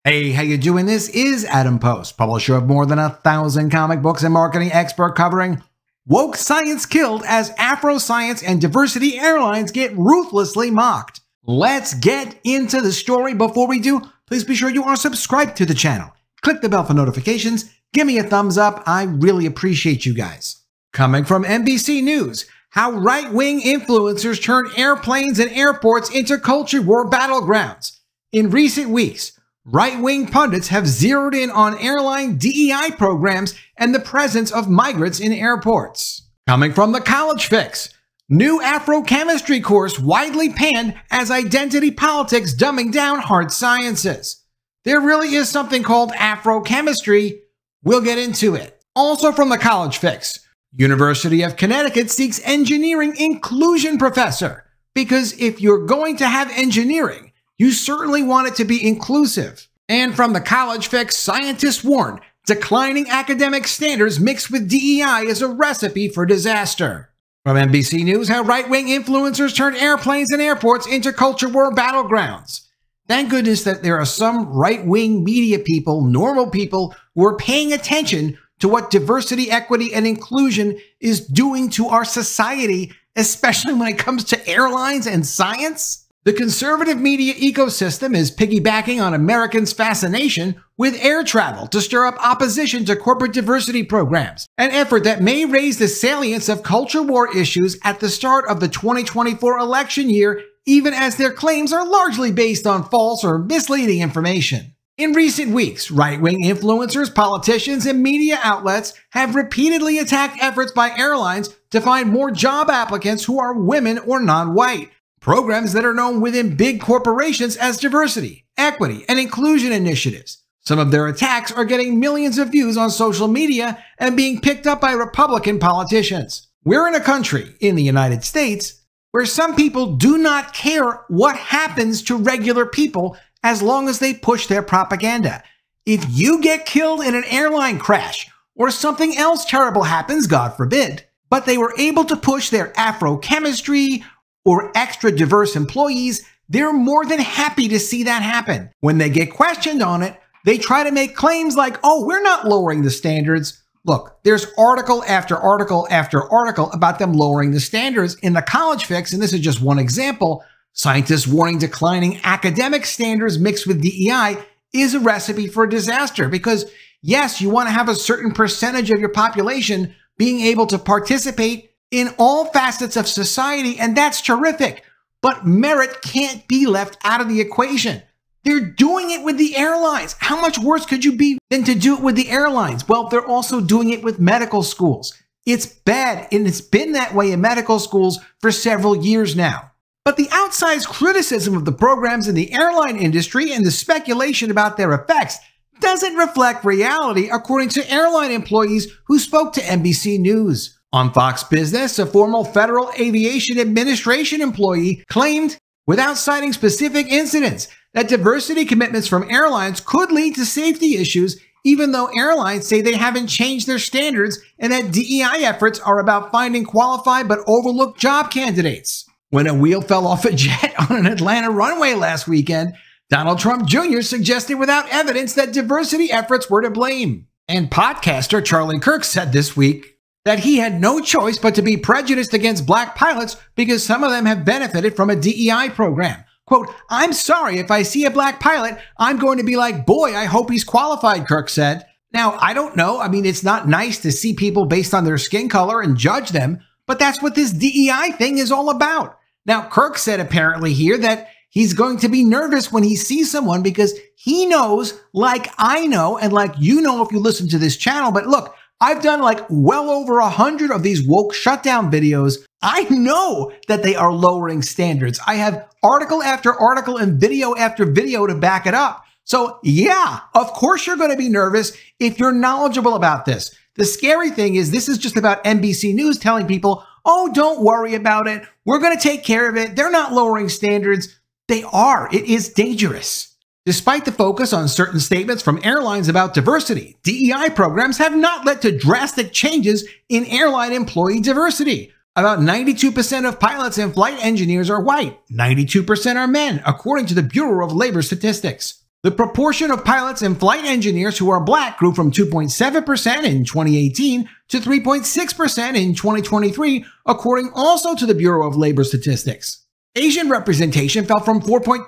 Hey, how you doing? This is Adam Post, publisher of more than 1,000 comic books and marketing expert covering woke science killed as Afroscience and diversity airlines get ruthlessly mocked. Let's get into the story. Before we do, please be sure you are subscribed to the channel. Click the bell for notifications. Give me a thumbs up. I really appreciate you guys. Coming from NBC News, how right-wing influencers turn airplanes and airports into culture war battlegrounds. In recent weeks, right-wing pundits have zeroed in on airline DEI programs and the presence of migrants in airports. Coming from The College Fix, new Afrochemistry course widely panned as identity politics dumbing down hard sciences. There really is something called Afrochemistry. We'll get into it. Also from The College Fix, University of Connecticut seeks engineering inclusion professor, because if you're going to have engineering, you certainly want it to be inclusive. And from The College Fix, scientists warn declining academic standards mixed with DEI is a recipe for disaster. From NBC News, how right-wing influencers turn airplanes and airports into culture war battlegrounds. Thank goodness that there are some right-wing media people, normal people, who are paying attention to what diversity, equity, and inclusion is doing to our society, especially when it comes to airlines and science. The conservative media ecosystem is piggybacking on Americans' fascination with air travel to stir up opposition to corporate diversity programs, an effort that may raise the salience of culture war issues at the start of the 2024 election year, even as their claims are largely based on false or misleading information. In recent weeks, right-wing influencers, politicians, and media outlets have repeatedly attacked efforts by airlines to find more job applicants who are women or non-white. Programs that are known within big corporations as diversity, equity, and inclusion initiatives. Some of their attacks are getting millions of views on social media and being picked up by Republican politicians. We're in a country, in the United States, where some people do not care what happens to regular people as long as they push their propaganda. If you get killed in an airline crash or something else terrible happens, God forbid, but they were able to push their Afrochemistry or extra diverse employees, they're more than happy to see that happen. When they get questioned on it, they try to make claims like, oh, we're not lowering the standards. Look, there's article after article after article about them lowering the standards in The College Fix, and this is just one example. Scientists warning declining academic standards mixed with DEI is a recipe for disaster because, yes, you want to have a certain percentage of your population being able to participate in all facets of society, and that's terrific. But merit can't be left out of the equation. They're doing it with the airlines. How much worse could you be than to do it with the airlines? Well, they're also doing it with medical schools. It's bad, and it's been that way in medical schools for several years now. But the outsized criticism of the programs in the airline industry and the speculation about their effects doesn't reflect reality, according to airline employees who spoke to NBC News. On Fox Business, a former Federal Aviation Administration employee claimed, without citing specific incidents, that diversity commitments from airlines could lead to safety issues, even though airlines say they haven't changed their standards and that DEI efforts are about finding qualified but overlooked job candidates. When a wheel fell off a jet on an Atlanta runway last weekend, Donald Trump Jr. suggested without evidence that diversity efforts were to blame. And podcaster Charlie Kirk said this week that he had no choice but to be prejudiced against black pilots because some of them have benefited from a DEI program. Quote, I'm sorry, if I see a black pilot, I'm going to be like, boy, I hope he's qualified, Kirk said. Now, I don't know. I mean, it's not nice to see people based on their skin color and judge them, but that's what this DEI thing is all about. Now, Kirk said apparently here that he's going to be nervous when he sees someone because he knows, like I know, and like you know if you listen to this channel, but look, I've done like well over 100 of these woke shutdown videos. I know that they are lowering standards. I have article after article and video after video to back it up. So yeah, of course you're going to be nervous if you're knowledgeable about this. The scary thing is this is just about NBC News telling people, oh, don't worry about it. We're going to take care of it. They're not lowering standards. They are. It is dangerous. Despite the focus on certain statements from airlines about diversity, DEI programs have not led to drastic changes in airline employee diversity. About 92% of pilots and flight engineers are white. 92% are men, according to the Bureau of Labor Statistics. The proportion of pilots and flight engineers who are black grew from 2.7% in 2018 to 3.6% in 2023, according also to the Bureau of Labor Statistics. Asian representation fell from 4.2%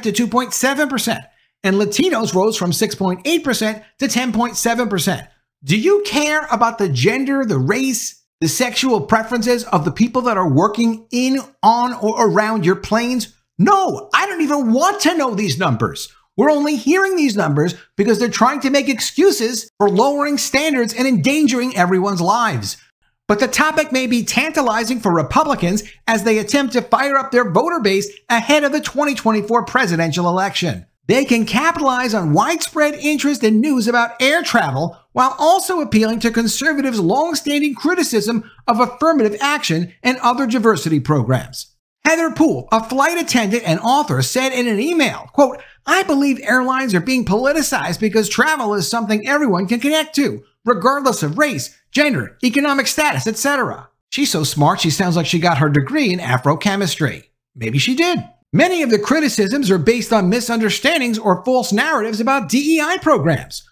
to 2.7%, and Latinos rose from 6.8% to 10.7%. Do you care about the gender, the race, the sexual preferences of the people that are working in, on, or around your planes? No, I don't even want to know these numbers. We're only hearing these numbers because they're trying to make excuses for lowering standards and endangering everyone's lives. But the topic may be tantalizing for Republicans as they attempt to fire up their voter base ahead of the 2024 presidential election. They can capitalize on widespread interest and news about air travel while also appealing to conservatives' long-standing criticism of affirmative action and other diversity programs. Heather Poole, a flight attendant and author, said in an email, quote, "I believe airlines are being politicized because travel is something everyone can connect to, regardless of race, gender, economic status, etc." She's so smart she sounds like she got her degree in Afrochemistry. Maybe she did. Many of the criticisms are based on misunderstandings or false narratives about DEI programs.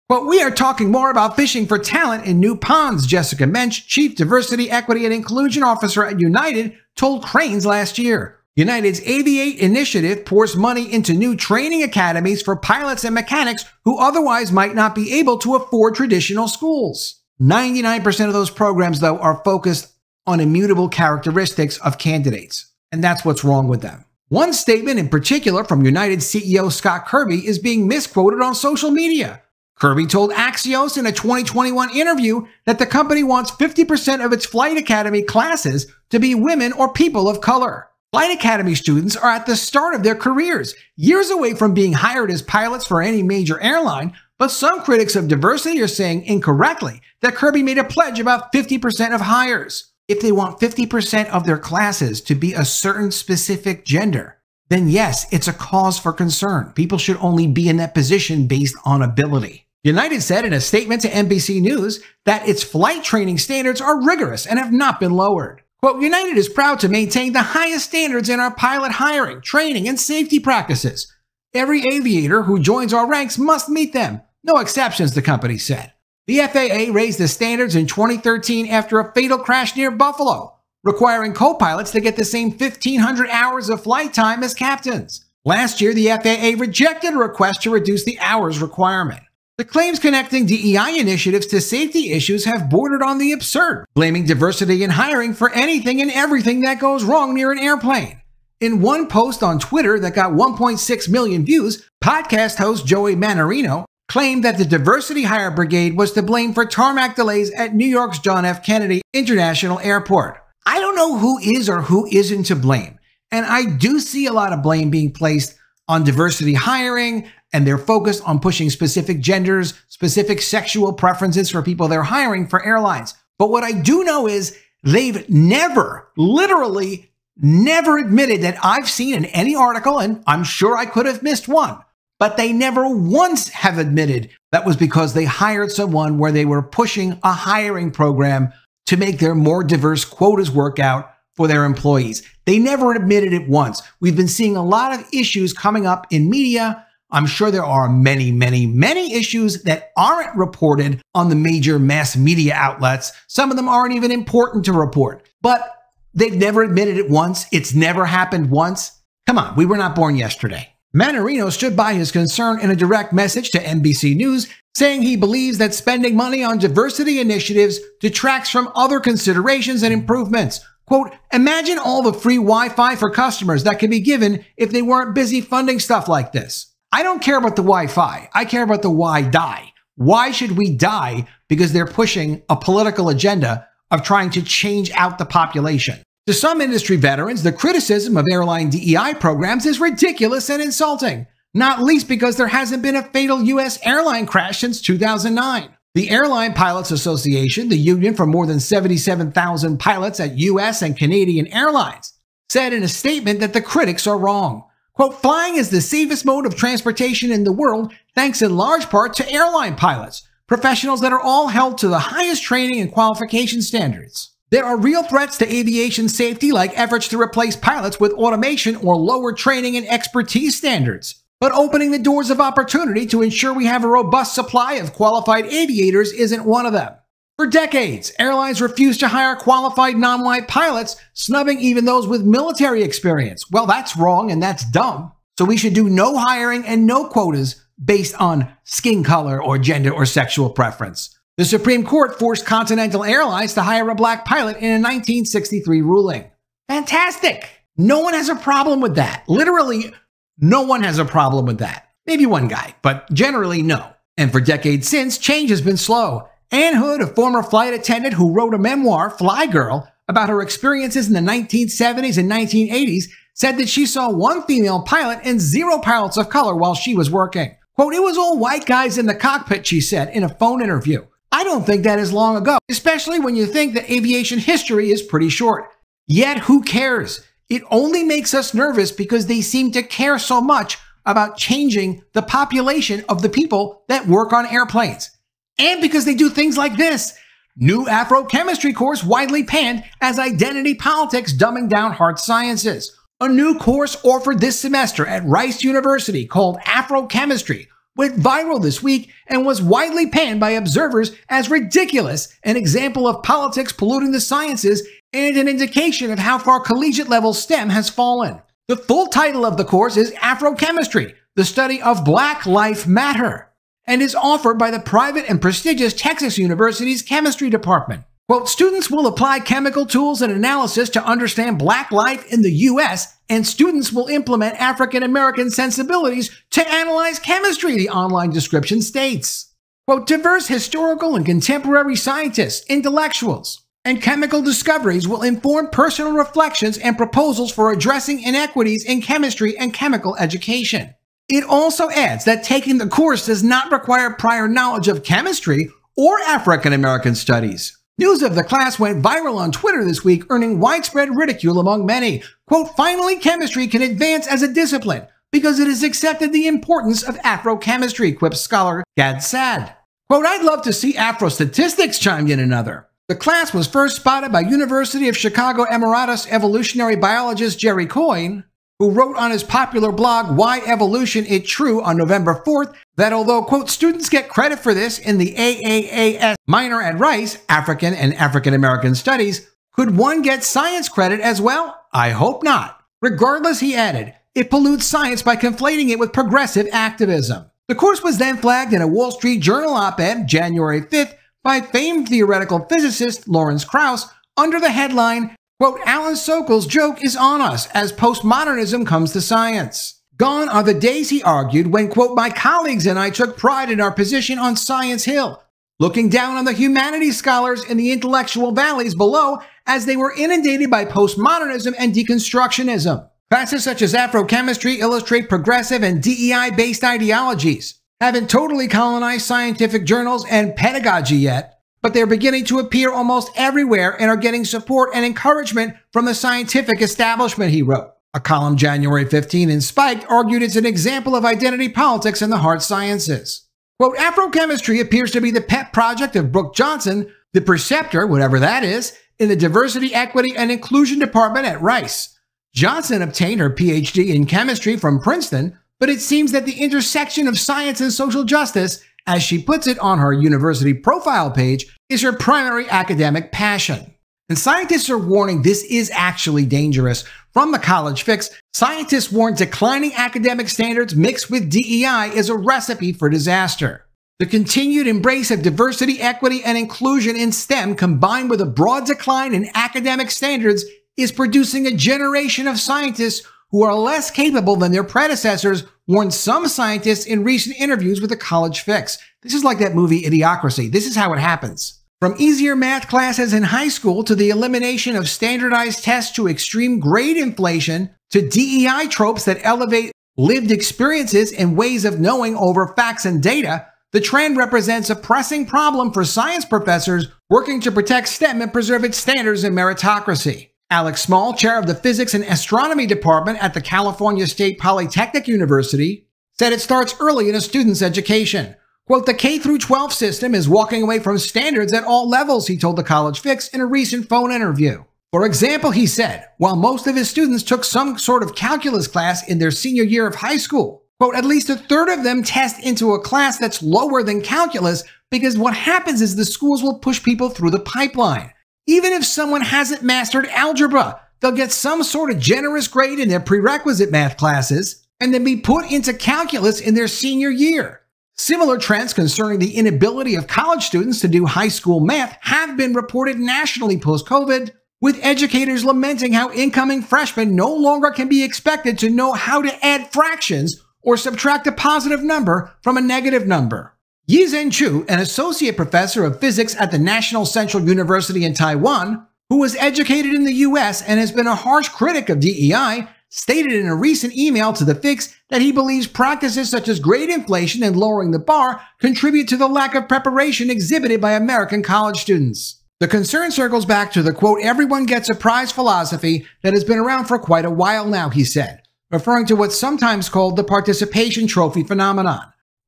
But we are talking more about fishing for talent in new ponds, Jessica Mensch, Chief Diversity, Equity, and Inclusion Officer at United, told Crain's last year. United's Aviate initiative pours money into new training academies for pilots and mechanics who otherwise might not be able to afford traditional schools. 99% of those programs, though, are focused on immutable characteristics of candidates, and that's what's wrong with them. One statement in particular from United CEO Scott Kirby is being misquoted on social media. Kirby told Axios in a 2021 interview that the company wants 50% of its Flight Academy classes to be women or people of color. Flight Academy students are at the start of their careers, years away from being hired as pilots for any major airline, but some critics of diversity are saying incorrectly that Kirby made a pledge about 50% of hires. If they want 50% of their classes to be a certain specific gender, then yes, it's a cause for concern. People should only be in that position based on ability. United said in a statement to NBC News that its flight training standards are rigorous and have not been lowered. Quote, "United is proud to maintain the highest standards in our pilot hiring, training, and safety practices. Every aviator who joins our ranks must meet them. No exceptions," the company said. The FAA raised the standards in 2013 after a fatal crash near Buffalo, requiring co-pilots to get the same 1,500 hours of flight time as captains. Last year, the FAA rejected a request to reduce the hours requirement. The claims connecting DEI initiatives to safety issues have bordered on the absurd, blaming diversity in hiring for anything and everything that goes wrong near an airplane. In one post on Twitter that got 1.6 million views, podcast host Joey Manarino claimed that the Diversity Hire Brigade was to blame for tarmac delays at New York's John F. Kennedy International Airport. I don't know who is or who isn't to blame, and I do see a lot of blame being placed on diversity hiring, and they're focused on pushing specific genders, specific sexual preferences for people they're hiring for airlines. But what I do know is they've never, literally never admitted that I've seen in any article, and I'm sure I could have missed one, but they never once have admitted that was because they hired someone where they were pushing a hiring program to make their more diverse quotas work out for their employees. They never admitted it once. We've been seeing a lot of issues coming up in media. I'm sure there are many, many, many issues that aren't reported on the major mass media outlets. Some of them aren't even important to report, but they've never admitted it once. It's never happened once. Come on, we were not born yesterday. Manarino stood by his concern in a direct message to NBC News, saying he believes that spending money on diversity initiatives detracts from other considerations and improvements. Quote, "Imagine all the free Wi-Fi for customers that could be given if they weren't busy funding stuff like this. I don't care about the Wi-Fi. I care about the why die. Why should we die because they're pushing a political agenda of trying to change out the population?" To some industry veterans, the criticism of airline DEI programs is ridiculous and insulting, not least because there hasn't been a fatal U.S. airline crash since 2009. The Airline Pilots Association, the union for more than 77,000 pilots at U.S. and Canadian airlines, said in a statement that the critics are wrong. Quote, "Flying is the safest mode of transportation in the world, thanks in large part to airline pilots, professionals that are all held to the highest training and qualification standards. There are real threats to aviation safety, like efforts to replace pilots with automation or lower training and expertise standards. But opening the doors of opportunity to ensure we have a robust supply of qualified aviators isn't one of them. For decades, airlines refused to hire qualified non-white pilots, snubbing even those with military experience. Well, that's wrong and that's dumb. So we should do no hiring and no quotas based on skin color or gender or sexual preference. The Supreme Court forced Continental Airlines to hire a black pilot in a 1963 ruling. Fantastic! No one has a problem with that. Literally, no one has a problem with that. Maybe one guy, but generally no. And for decades since, change has been slow. Ann Hood, a former flight attendant who wrote a memoir, Fly Girl, about her experiences in the 1970s and 1980s, said that she saw one female pilot and 0 pilots of color while she was working. Quote, "It was all white guys in the cockpit," she said in a phone interview. I don't think that is long ago, especially when you think that aviation history is pretty short. Yet who cares? It only makes us nervous because they seem to care so much about changing the population of the people that work on airplanes. And because they do things like this. New Afrochemistry course widely panned as identity politics dumbing down hard sciences. A new course offered this semester at Rice University called Afrochemistry went viral this week and was widely panned by observers as ridiculous, an example of politics polluting the sciences and an indication of how far collegiate-level STEM has fallen. The full title of the course is Afrochemistry, the study of Black Life Matter, and is offered by the private and prestigious Texas University's chemistry department. Quote, "Students will apply chemical tools and analysis to understand Black life in the U.S., and students will implement African American sensibilities to analyze chemistry," the online description states. Quote, "Diverse historical and contemporary scientists, intellectuals, and chemical discoveries will inform personal reflections and proposals for addressing inequities in chemistry and chemical education." It also adds that taking the course does not require prior knowledge of chemistry or African American studies. News of the class went viral on Twitter this week, earning widespread ridicule among many. Quote, "Finally, chemistry can advance as a discipline because it has accepted the importance of Afrochemistry," quips scholar Gad Sad. Quote, "I'd love to see Afro-statistics," chimed in another. The class was first spotted by University of Chicago Emeritus evolutionary biologist Jerry Coyne, who wrote on his popular blog, Why Evolution It True, on November 4th, that although, quote, "students get credit for this in the AAAS minor at Rice, African and African American Studies, could one get science credit as well? I hope not. Regardless," he added, "it pollutes science by conflating it with progressive activism." The course was then flagged in a Wall Street Journal op-ed, January 5th, by famed theoretical physicist Lawrence Krauss under the headline, quote, "Alan Sokal's joke is on us as postmodernism comes to science. Gone are the days," he argued, "when, quote, "my colleagues and I took pride in our position on Science Hill, looking down on the humanities scholars in the intellectual valleys below as they were inundated by postmodernism and deconstructionism. Classes such as Afrochemistry illustrate progressive and DEI-based ideologies. Haven't totally colonized scientific journals and pedagogy yet, but they're beginning to appear almost everywhere and are getting support and encouragement from the scientific establishment," he wrote. A column January 15 in Spiked argued it's an example of identity politics in the hard sciences. Quote, "Afrochemistry appears to be the pet project of Brooke Johnson, the preceptor, whatever that is, in the Diversity, Equity, and Inclusion Department at Rice. Johnson obtained her PhD in chemistry from Princeton, but it seems that the intersection of science and social justice, as she puts it on her university profile page, is her primary academic passion." And scientists are warning this is actually dangerous. From the College Fix, scientists warn declining academic standards mixed with DEI is a recipe for disaster. The continued embrace of diversity, equity, and inclusion in STEM, combined with a broad decline in academic standards, is producing a generation of scientists who are less capable than their predecessors, warned some scientists in recent interviews with the College Fix. This is like that movie Idiocracy. This is how it happens. From easier math classes in high school to the elimination of standardized tests to extreme grade inflation to DEI tropes that elevate lived experiences and ways of knowing over facts and data, the trend represents a pressing problem for science professors working to protect STEM and preserve its standards and meritocracy. Alex Small, chair of the Physics and Astronomy Department at the California State Polytechnic University, said it starts early in a student's education. Quote, "The K-12 system is walking away from standards at all levels," he told the College Fix in a recent phone interview. For example, he said, while most of his students took some sort of calculus class in their senior year of high school, Quote, at least a third of them test into a class that's lower than calculus because what happens is the schools will push people through the pipeline. Even if someone hasn't mastered algebra, they'll get some sort of generous grade in their prerequisite math classes and then be put into calculus in their senior year. Similar trends concerning the inability of college students to do high school math have been reported nationally post-COVID, with educators lamenting how incoming freshmen no longer can be expected to know how to add fractions or subtract a positive number from a negative number. Yizhen Chu, an associate professor of physics at the National Central University in Taiwan, who was educated in the US and has been a harsh critic of DEI, stated in a recent email to The Fix that he believes practices such as grade inflation and lowering the bar contribute to the lack of preparation exhibited by American college students. The concern circles back to the, quote, everyone gets a prize philosophy that has been around for quite a while now, he said, referring to what's sometimes called the participation trophy phenomenon.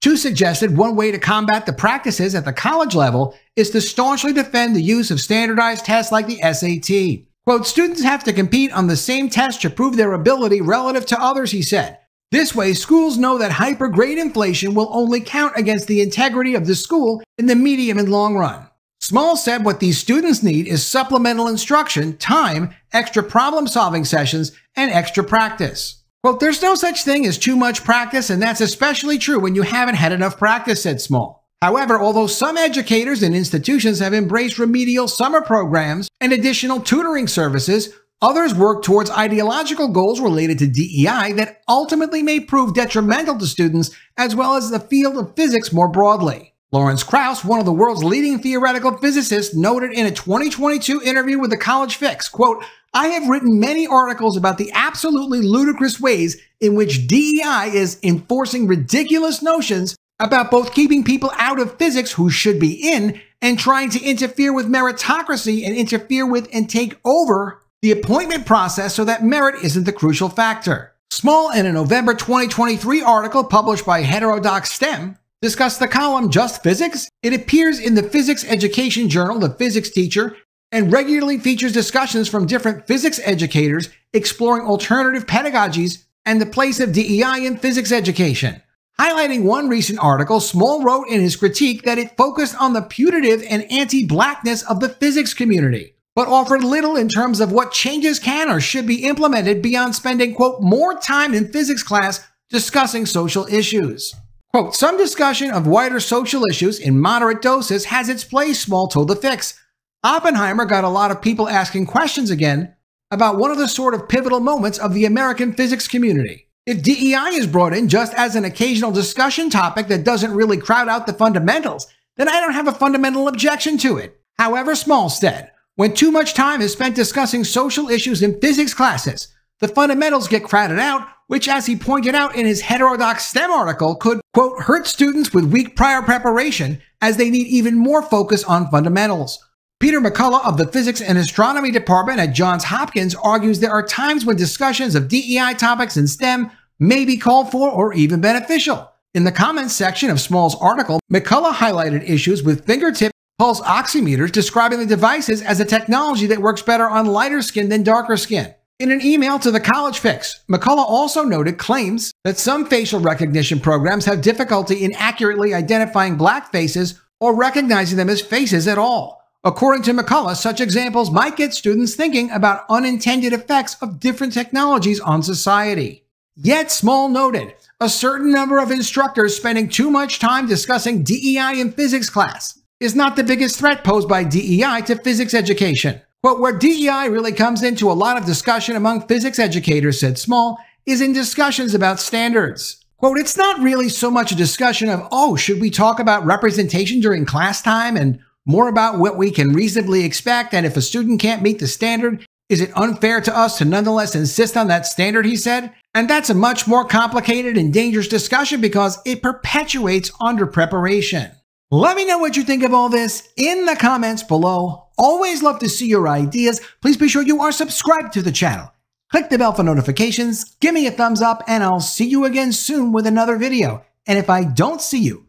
Chu suggested one way to combat the practices at the college level is to staunchly defend the use of standardized tests like the SAT. Quote, students have to compete on the same test to prove their ability relative to others, he said. This way, schools know that hyper-grade inflation will only count against the integrity of the school in the medium and long run. Small said what these students need is supplemental instruction, time, extra problem-solving sessions, and extra practice. Quote, there's no such thing as too much practice, and that's especially true when you haven't had enough practice, said Small. However, although some educators and institutions have embraced remedial summer programs and additional tutoring services, others work towards ideological goals related to DEI that ultimately may prove detrimental to students as well as the field of physics more broadly. Lawrence Krauss, one of the world's leading theoretical physicists, noted in a 2022 interview with the College Fix, quote, I have written many articles about the absolutely ludicrous ways in which DEI is enforcing ridiculous notions about both keeping people out of physics who should be in and trying to interfere with meritocracy and interfere with and take over the appointment process so that merit isn't the crucial factor. Small, in a November 2023 article published by Heterodox STEM, discussed the column Just Physics. It appears in the physics education journal, The Physics Teacher, and regularly features discussions from different physics educators exploring alternative pedagogies and the place of DEI in physics education. Highlighting one recent article, Small wrote in his critique that it focused on the putative and anti-blackness of the physics community, but offered little in terms of what changes can or should be implemented beyond spending, quote, more time in physics class discussing social issues. Quote, some discussion of wider social issues in moderate doses has its place, Small told The Fix. Oppenheimer got a lot of people asking questions again about one of the sort of pivotal moments of the American physics community. If DEI is brought in just as an occasional discussion topic that doesn't really crowd out the fundamentals, then I don't have a fundamental objection to it. However, Small said, when too much time is spent discussing social issues in physics classes, the fundamentals get crowded out, which, as he pointed out in his Heterodox STEM article, could, quote, hurt students with weak prior preparation as they need even more focus on fundamentals. Peter McCullough of the Physics and Astronomy Department at Johns Hopkins argues there are times when discussions of DEI topics in STEM may be called for or even beneficial. In the comments section of Small's article, McCullough highlighted issues with fingertip pulse oximeters, describing the devices as a technology that works better on lighter skin than darker skin. In an email to the College Fix, McCullough also noted claims that some facial recognition programs have difficulty in accurately identifying black faces or recognizing them as faces at all. According to McCullough, such examples might get students thinking about unintended effects of different technologies on society. Yet, Small noted, a certain number of instructors spending too much time discussing DEI in physics class is not the biggest threat posed by DEI to physics education. But where DEI really comes into a lot of discussion among physics educators, said Small, is in discussions about standards. Quote, it's not really so much a discussion of, oh, should we talk about representation during class time and more about what we can reasonably expect, and if a student can't meet the standard, is it unfair to us to nonetheless insist on that standard, he said? And that's a much more complicated and dangerous discussion because it perpetuates under-preparation. Let me know what you think of all this in the comments below. Always love to see your ideas. Please be sure you are subscribed to the channel. Click the bell for notifications, give me a thumbs up, and I'll see you again soon with another video. And if I don't see you,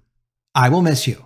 I will miss you.